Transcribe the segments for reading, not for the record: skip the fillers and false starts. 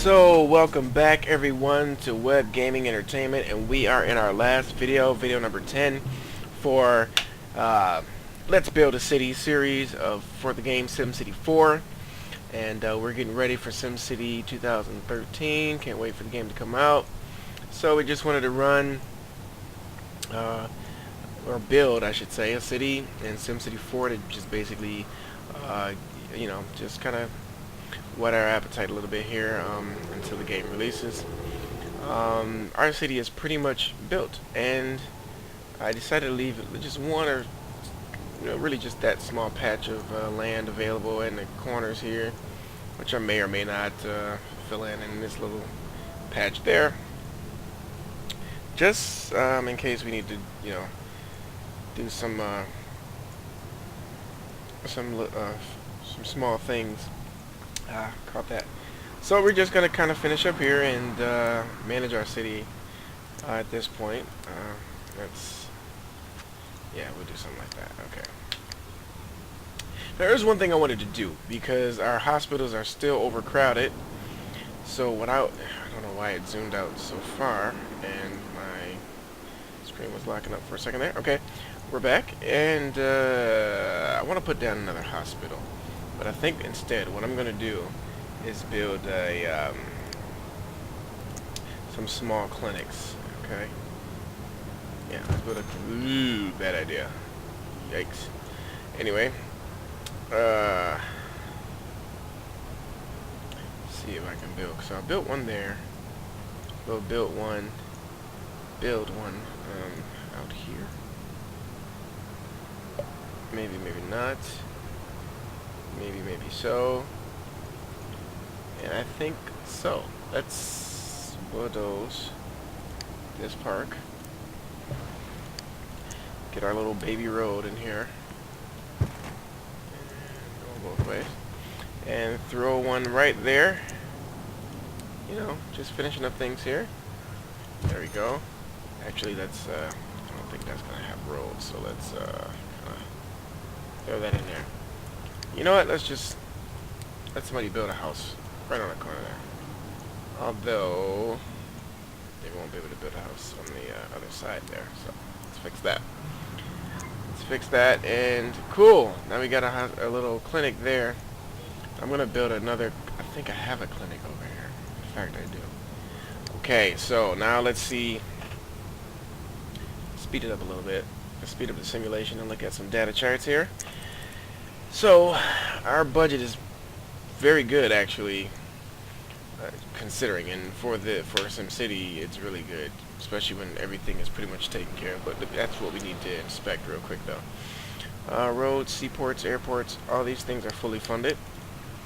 So welcome back everyone to Web Gaming Entertainment, and we are in our last video number 10 for Let's Build a City series for the game SimCity 4, and we're getting ready for SimCity 2013. Can't wait for the game to come out. So we just wanted to run or build, I should say, a city in SimCity 4 to just basically just kind of whet our appetite a little bit here until the game releases. Our city is pretty much built, and I decided to leave just one or really just that small patch of land available in the corners here, which I may or may not fill in this little patch there, just in case we need to do some small things. Caught that. So we're just gonna kind of finish up here and manage our city at this point. We'll do something like that. Okay. There is one thing I wanted to do, because our hospitals are still overcrowded. So I don't know why it zoomed out so far, and my screen was locking up for a second there. Okay, we're back, and I want to put down another hospital. But I think instead what I'm going to do is build some small clinics. Okay. Yeah, let's build a... bad idea. Yikes. Anyway. See if I can build. So I built one there. We'll build one out here. Maybe not. Maybe so. And I think so. Let's bulldoze this park. Get our little baby road in here. And go both ways. And throw one right there. Just finishing up things here. There we go. Actually, that's I don't think that's gonna have roads, so let's throw that in there. You know what? Let's just let somebody build a house right on the corner there. Although they won't be able to build a house on the other side there. So let's fix that. Let's fix that, and cool. Now we got a little clinic there. I'm gonna build another. I think I have a clinic over here. In fact, I do. Okay, so now let's see. Speed it up a little bit. Let's speed up the simulation and look at some data charts here. So our budget is very good, actually, considering, and for SimCity it's really good, especially when everything is pretty much taken care of. But that's what we need to inspect real quick, though. Roads, seaports, airports, all these things are fully funded.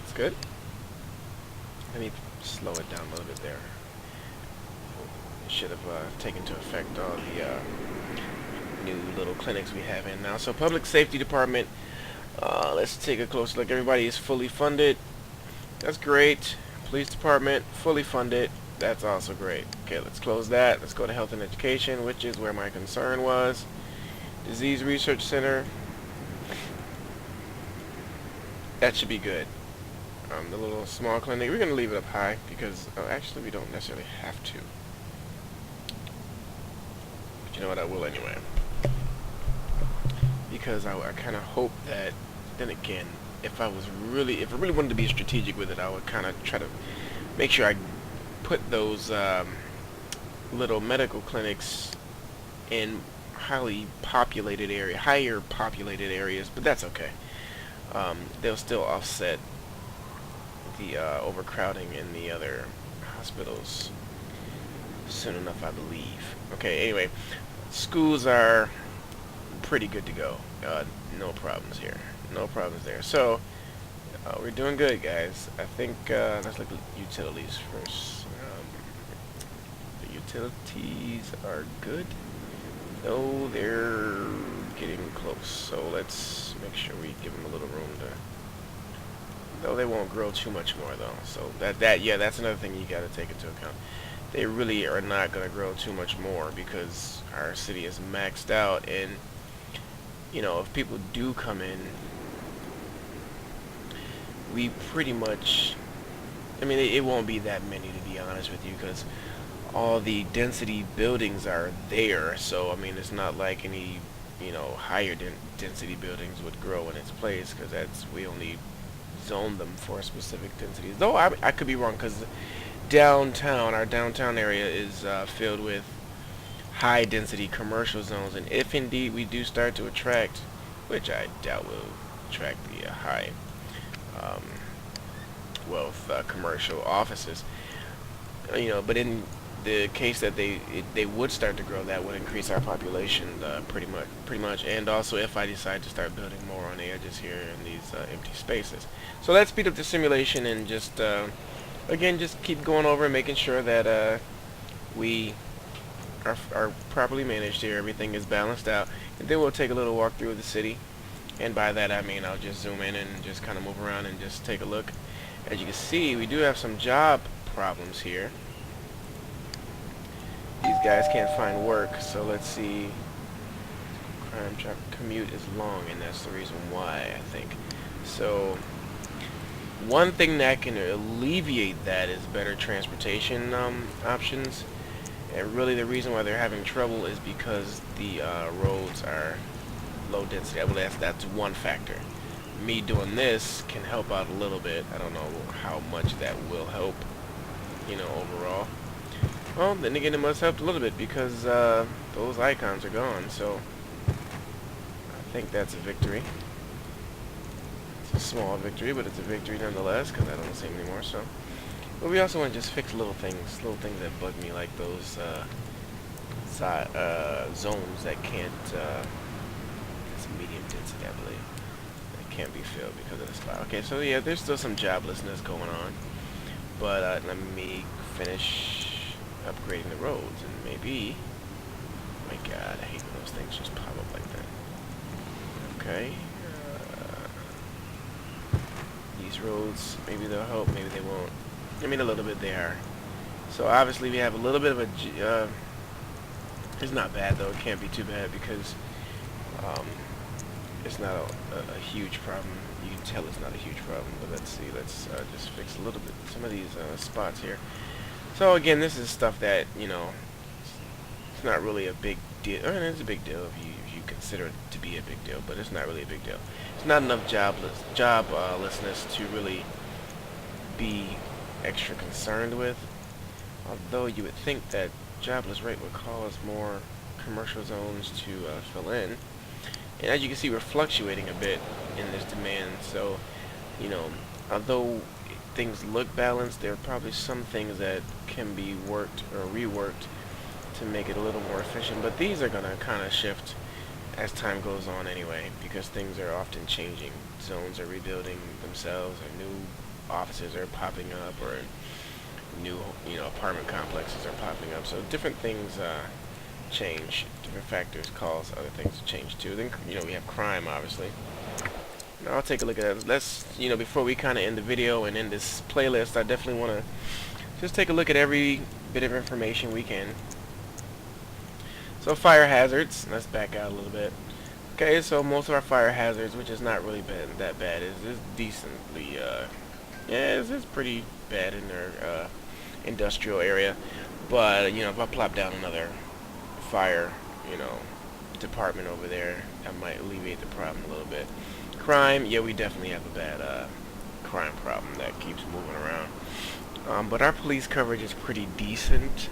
It's good. Let me slow it down a little bit there. It should have taken into effect all the new little clinics we have in now. So public safety department. Let's take a closer look. Everybody is fully funded. That's great. Police department, fully funded. That's also great. Okay, let's close that. Let's go to health and education, which is where my concern was. Disease research center. That should be good. The little small clinic, we're going to leave it up high because actually we don't necessarily have to. But you know what, I will anyway. Because I kind of hope that, then again, if I really wanted to be strategic with it, I would kind of try to make sure I put those little medical clinics in higher populated areas, but that's okay. They'll still offset the overcrowding in the other hospitals soon enough, I believe. Okay, anyway, schools are pretty good to go. No problems here. No problems there. So we're doing good, guys. I think let's look at utilities first. The utilities are good, though they're getting close. So let's make sure we give them a little room to. Though they won't grow too much more, though. So that's another thing you got to take into account. They really are not going to grow too much more because our city is maxed out, and if people do come in, we pretty much I mean, it won't be that many, to be honest with you, because all the density buildings are there. So I mean, it's not like any, higher density buildings would grow in its place, because we only zone them for specific densities. Though I could be wrong, because our downtown area is filled with high density commercial zones, and if indeed we do start to attract, which I doubt will attract the high um, wealth commercial offices, but in the case that they would start to grow, that would increase our population pretty much, and also if I decide to start building more on the edges here in these empty spaces. So let's speed up the simulation and just again, just keep going over and making sure that we are properly managed here, everything is balanced out, and then we'll take a little walk through the city. And by that I mean I'll just zoom in and just kind of move around and just take a look. As you can see, we do have some job problems here. These guys can't find work, so let's see. Crime traffic commute is long, and that's the reason why, I think. So one thing that can alleviate that is better transportation options. And really the reason why they're having trouble is because the roads are low density. I believe that's one factor. Me doing this can help out a little bit. I don't know how much that will help, overall. Well, then again, it must help a little bit because those icons are gone. So I think that's a victory. It's a small victory, but it's a victory nonetheless because I don't see them anymore. So. But we also want to just fix little things that bug me, like those zones that can't, it's medium density, I believe, that can't be filled because of the spot. Okay, so yeah, there's still some joblessness going on, but let me finish upgrading the roads, and maybe, oh my god, I hate when those things just pop up like that. Okay, these roads, maybe they'll help, maybe they won't. I mean, a little bit they are. So obviously we have a little bit of a, it's not bad though, it can't be too bad because it's not a huge problem. You can tell it's not a huge problem, but let's see, let's just fix a little bit, some of these spots here. So again, this is stuff that, it's not really a big deal. I mean, it's a big deal if you consider it to be a big deal, but it's not really a big deal. It's not enough joblessness to really be extra concerned with, although you would think that jobless rate would cause more commercial zones to fill in. And as you can see, we're fluctuating a bit in this demand, so although things look balanced, there are probably some things that can be worked or reworked to make it a little more efficient, but these are going to kind of shift as time goes on anyway, because things are often changing. Zones are rebuilding themselves, or new offices are popping up, or new apartment complexes are popping up, so different things change. Different factors cause other things to change too. Then we have crime, obviously. Now I'll take a look at that. Let's before we kind of end the video and end this playlist, I definitely want to just take a look at every bit of information we can. So fire hazards, let's back out a little bit. Okay, so most of our fire hazards, which is not really that bad, is decently yeah, it's pretty bad in their industrial area. But if I plop down another fire, department over there, that might alleviate the problem a little bit. Crime, yeah, we definitely have a bad crime problem that keeps moving around. But our police coverage is pretty decent.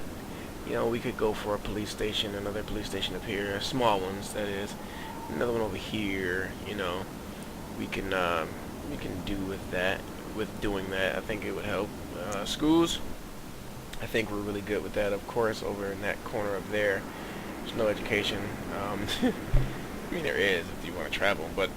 We could go for a police station, another police station up here, small ones, that is. Another one over here. We can do with that. With doing that, I think it would help. Schools, I think we're really good with that. Of course, over in that corner up there, there's no education. I mean, there is if you want to travel, but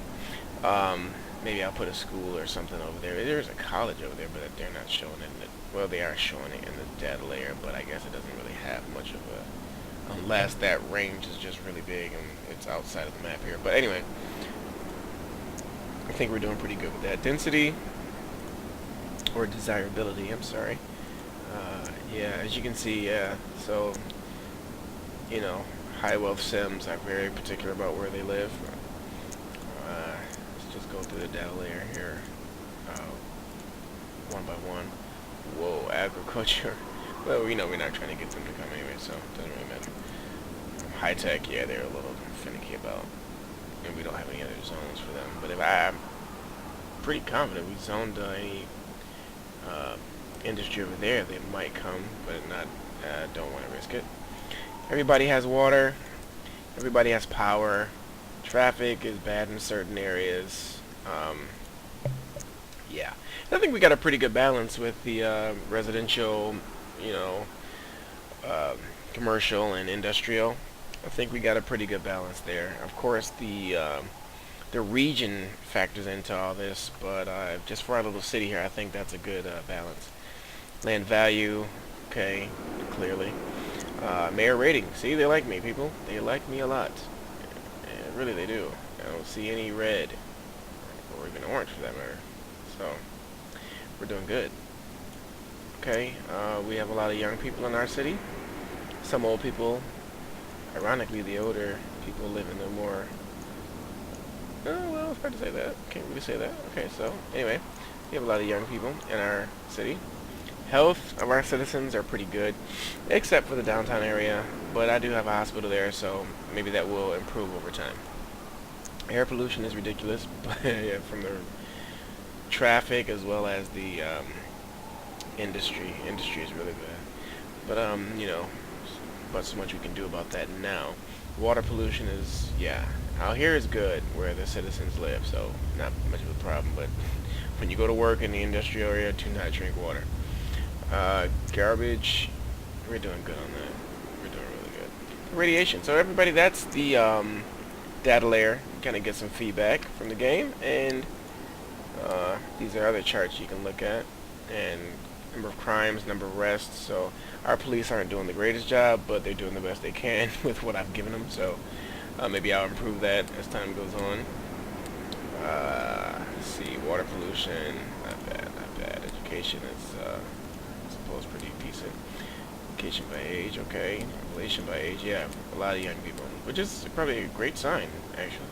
maybe I'll put a school or something over there. There's a college over there, but they're not showing it in the, well, they are showing it in the data layer, but I guess it doesn't really have much of a, unless that range is just really big and it's outside of the map here. But anyway, I think we're doing pretty good with that. Density, or desirability, I'm sorry. Yeah, as you can see, so, high wealth Sims are very particular about where they live. Let's just go through the data layer here, one by one. agriculture. Well, we know we're not trying to get them to come anyway, so it doesn't really matter. High tech, yeah, they're a little finicky about, and we don't have any other zones for them. But if I'm pretty confident we zoned any industry over there, they might come, but not. Don't want to risk it. Everybody has water. Everybody has power. Traffic is bad in certain areas. Yeah, I think we got a pretty good balance with the residential, you know, commercial and industrial. I think we got a pretty good balance there. Of course, the region factors into all this, but just for our little city here, I think that's a good balance. Land value, okay, clearly. Mayor rating. See, they like me, people. They like me a lot. And really, they do. I don't see any red, or even orange for that matter. So, we're doing good. Okay, we have a lot of young people in our city. Some old people. Ironically, the older people live in the more... Oh, well, it's hard to say that. Can't really say that. Okay, so, anyway. We have a lot of young people in our city. Health of our citizens are pretty good, except for the downtown area, but I do have a hospital there, so maybe that will improve over time. Air pollution is ridiculous, but yeah, from the traffic as well as the industry. Industry is really bad, but you know, but so much we can do about that now. Water pollution is, yeah, out here is good where the citizens live, so not much of a problem, but when you go to work in the industrial area, do not drink water. Garbage, we're doing good on that. We're doing really good. Radiation. So everybody, that's the data layer. Kind of get some feedback from the game, and these are other charts you can look at, and number of crimes, number of arrests. So our police aren't doing the greatest job, but they're doing the best they can with what I've given them. So maybe I'll improve that as time goes on. Let's see, water pollution, not bad, not bad. Education is pretty decent. Education by age, okay. Population by age, yeah, a lot of young people, which is probably a great sign, actually.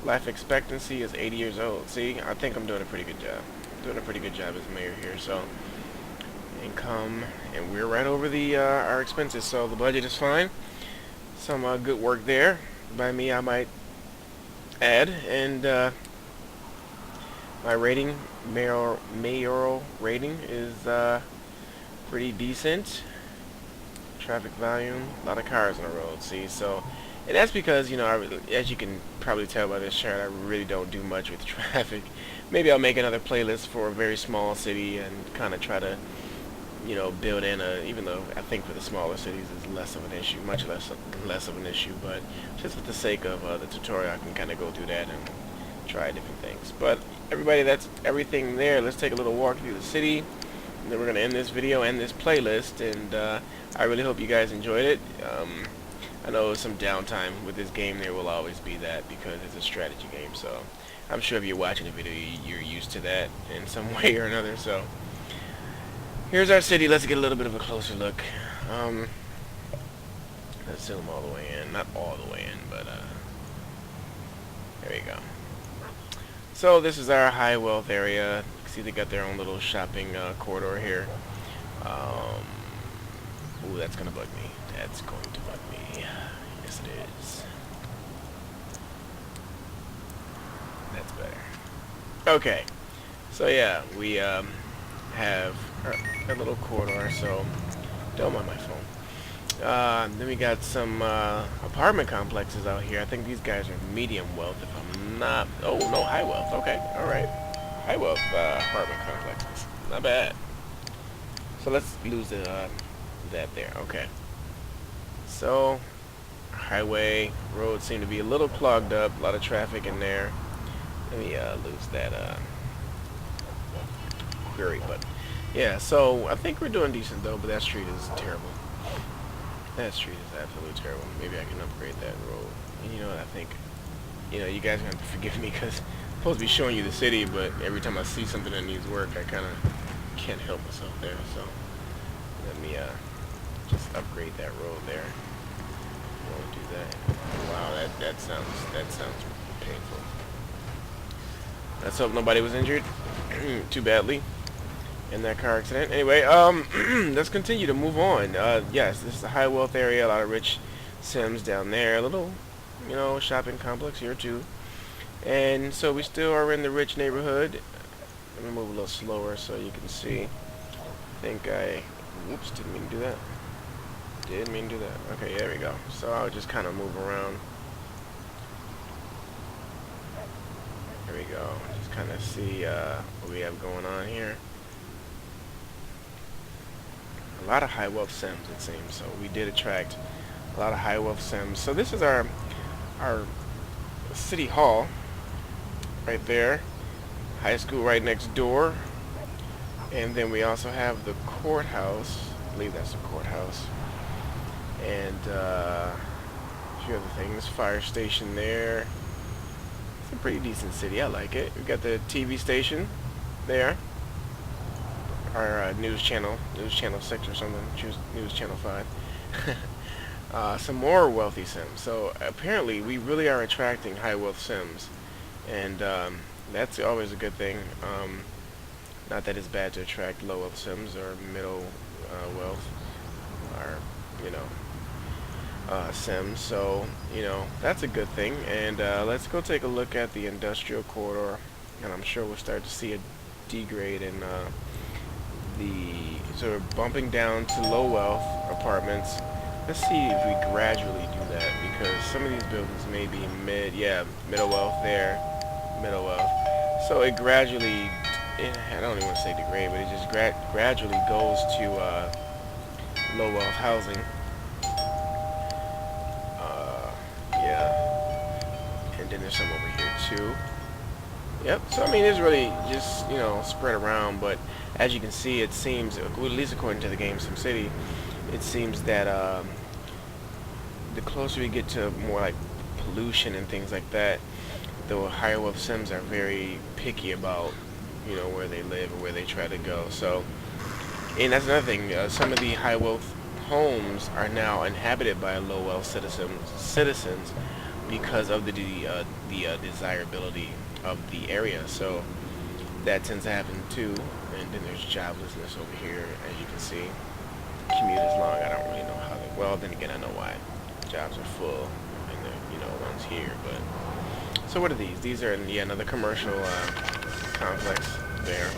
Life expectancy is 80 years old. See, I think I'm doing a pretty good job. Doing a pretty good job as mayor here. So, income, and we're right over the our expenses, so the budget is fine. Some good work there by me, I might add, and my rating, mayoral rating, is pretty decent. Traffic volume, a lot of cars on the road, see, so, and that's because, you know, as you can probably tell by this chart, I really don't do much with traffic. Maybe I'll make another playlist for a very small city and kind of try to, you know, build in even though I think for the smaller cities is less of an issue, much less of an issue, but just for the sake of the tutorial, I can kind of go through that and try different things. But everybody, that's everything there. Let's take a little walk through the city. And then we're going to end this video and this playlist, and I really hope you guys enjoyed it. I know some downtime with this game, there will always be that because it's a strategy game, so I'm sure if you're watching the video, you're used to that in some way or another. So here's our city. Let's get a little bit of a closer look. Let's zoom all the way in. Not all the way in, but there you go. So this is our high wealth area. See, they got their own little shopping corridor here. Ooh, that's gonna bug me. That's going to bug me. Yes, it is. That's better. Okay. So yeah, we have our little corridor. So don't mind my phone. Then we got some apartment complexes out here. I think these guys are medium wealth, if I'm not. Oh no, high wealth. Okay, all right. High wealth apartment complexes. Not bad. So let's lose that there. Okay. So highway roads seem to be a little clogged up. A lot of traffic in there. Let me lose that query. But yeah. So I think we're doing decent though. But that street is terrible. That street is absolutely terrible. Maybe I can upgrade that road. And you know what? I think, you know, you guys are going to forgive me because I'm supposed to be showing you the city, but every time I see something that needs work, I kind of can't help myself there. So let me just upgrade that road there. I want to do that. Wow, that sounds painful. Let's hope nobody was injured too badly. in that car accident. Anyway, let's continue to move on. Yes, this is the high wealth area. A lot of rich Sims down there. A little, shopping complex here too. And so we still are in the rich neighborhood. Let me move a little slower so you can see. I think whoops, didn't mean to do that. Didn't mean to do that. Okay, there we go. So I'll just kind of move around. There we go. Just kind of see what we have going on here. A lot of high wealth Sims, it seems. So we did attract a lot of high wealth Sims. So this is our city hall right there. High school right next door. And then we also have the courthouse. I believe that's the courthouse. And a few other things. Fire station there. It's a pretty decent city. I like it. We've got the TV station there. Our news channel 6 or something. News channel 5. Some more wealthy Sims. So apparently we really are attracting high wealth Sims. And that's always a good thing. Not that it's bad to attract low wealth Sims or middle wealth, or Sims. So that's a good thing. And let's go take a look at the industrial corridor, and I'm sure we'll start to see a degrade in so we're bumping down to low wealth apartments. Let's see if we gradually do that, because some of these buildings may be middle wealth there, middle wealth. So it gradually, I don't even want to say degrade, but it just gradually goes to low wealth housing. Yeah, and then there's some over here too. Yep. So I mean, it's really just spread around, but as you can see, it seems, at least according to the game SimCity, it seems that the closer we get to more like pollution and things like that, the higher wealth Sims are very picky about where they live or where they try to go. So, and that's another thing. Some of the high wealth homes are now inhabited by low wealth citizens because of the desirability of the area. So that tends to happen too. And then there's joblessness over here, as you can see. Commute is long. I don't really know how they. Well, then again, I know why. Jobs are full, and the ones here. But so what are these? These are another commercial complex there.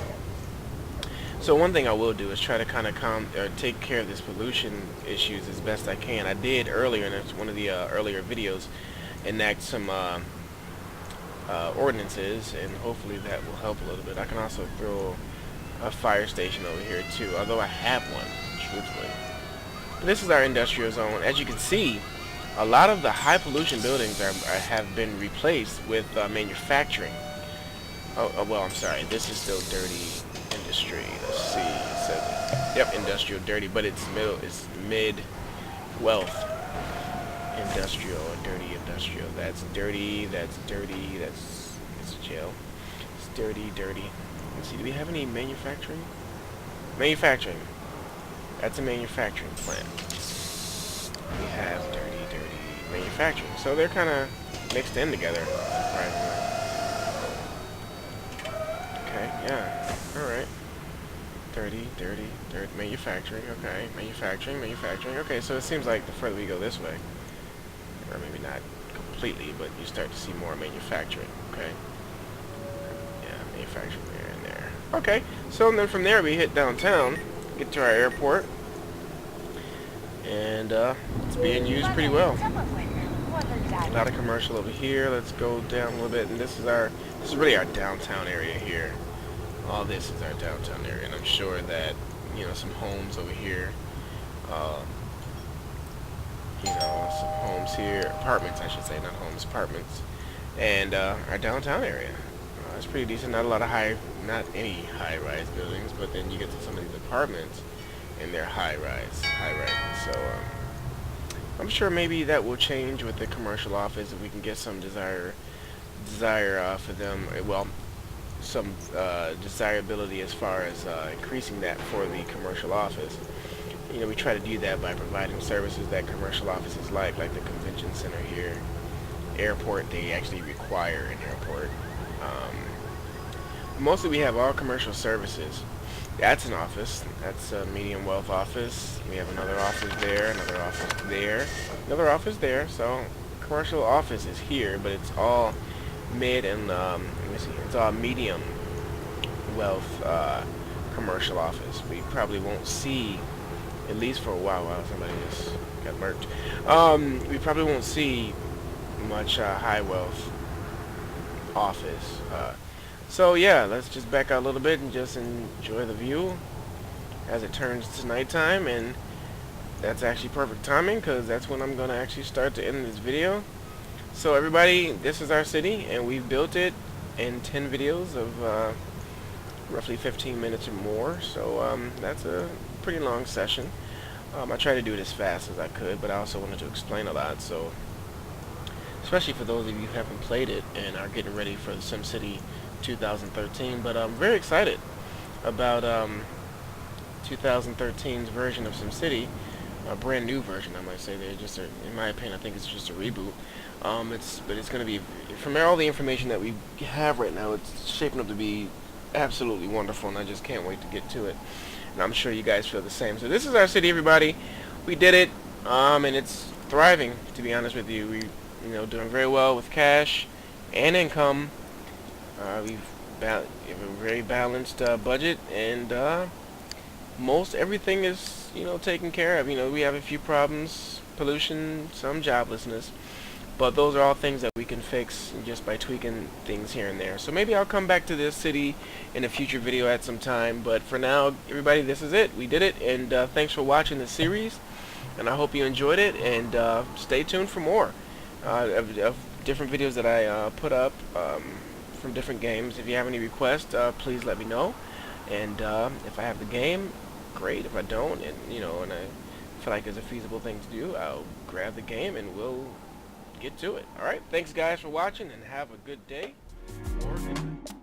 So one thing I will do is try to kind of take care of this pollution issues as best I can. I did earlier in one of the earlier videos enact some ordinances, and hopefully that will help a little bit. I can also throw a fire station over here too, although I have one, truthfully. But this is our industrial zone. As you can see, a lot of the high pollution buildings have been replaced with manufacturing. Oh, well, I'm sorry. This is still dirty industry. Let's see. It says, yep, industrial dirty, but it's mid wealth industrial or dirty industrial. That's dirty. That's dirty. It's jail. It's dirty. Let's see. Do we have any manufacturing? Manufacturing. That's a manufacturing plant. We have dirty manufacturing. So they're kind of mixed in together. Okay, yeah. Alright. Dirty, manufacturing. Okay, manufacturing. Okay, so it seems like the further we go this way, or maybe not completely, but you start to see more manufacturing. Okay. Yeah, manufacturing there and there. Okay, so then from there we hit downtown, get to our airport, and it's being used pretty well. A lot of commercial over here. Let's go down a little bit, and this is really our downtown area here. All this is our downtown area, and I'm sure that some homes over here, some homes here, apartments I should say, not homes, apartments, and our downtown area. It's pretty decent. Not a lot of not any high-rise buildings, but then you get to some of these apartments, and they're high-rise. So I'm sure maybe that will change with the commercial office if we can get some desire for them. Well, some desirability as far as increasing that for the commercial office. We try to do that by providing services that commercial offices like the convention center here. Airport, they actually require an airport. Mostly we have all commercial services That's an office. That's a medium wealth office. We have another office there, another office there, another office there. So commercial office is here, but it's all mid and let me see, it's all medium wealth commercial office. We probably won't see, at least for a while. Wow, somebody just got murked. We probably won't see much high wealth office. So yeah, let's just back out a little bit and just enjoy the view as it turns to nighttime, and that's actually perfect timing because that's when I'm gonna actually start to end this video. So everybody, this is our city, and we've built it in 10 videos of roughly 15 minutes or more. So that's a pretty long session. I tried to do it as fast as I could, but I also wanted to explain a lot. So especially for those of you who haven't played it and are getting ready for the SimCity 2013. But I'm very excited about 2013's version of SimCity, a brand new version, I might say. They're just, in my opinion, I think it's just a reboot. But it's going to be, from all the information that we have right now, it's shaping up to be absolutely wonderful, and I just can't wait to get to it. And I'm sure you guys feel the same. So this is our city, everybody. We did it, and it's thriving. To be honest with you, doing very well with cash and income. We've have a very balanced budget, and most everything is taken care of. We have a few problems, pollution, some joblessness, but those are all things that we can fix just by tweaking things here and there. So maybe I'll come back to this city in a future video at some time, but for now, everybody, this is it. We did it, and thanks for watching the series, and I hope you enjoyed it, and stay tuned for more of different videos that I put up from different games. If you have any requests, please let me know, and if I have the game, great. If I don't, and and I feel like it's a feasible thing to do, I'll grab the game and we'll get to it. Alright, thanks guys for watching, and have a good day or good night.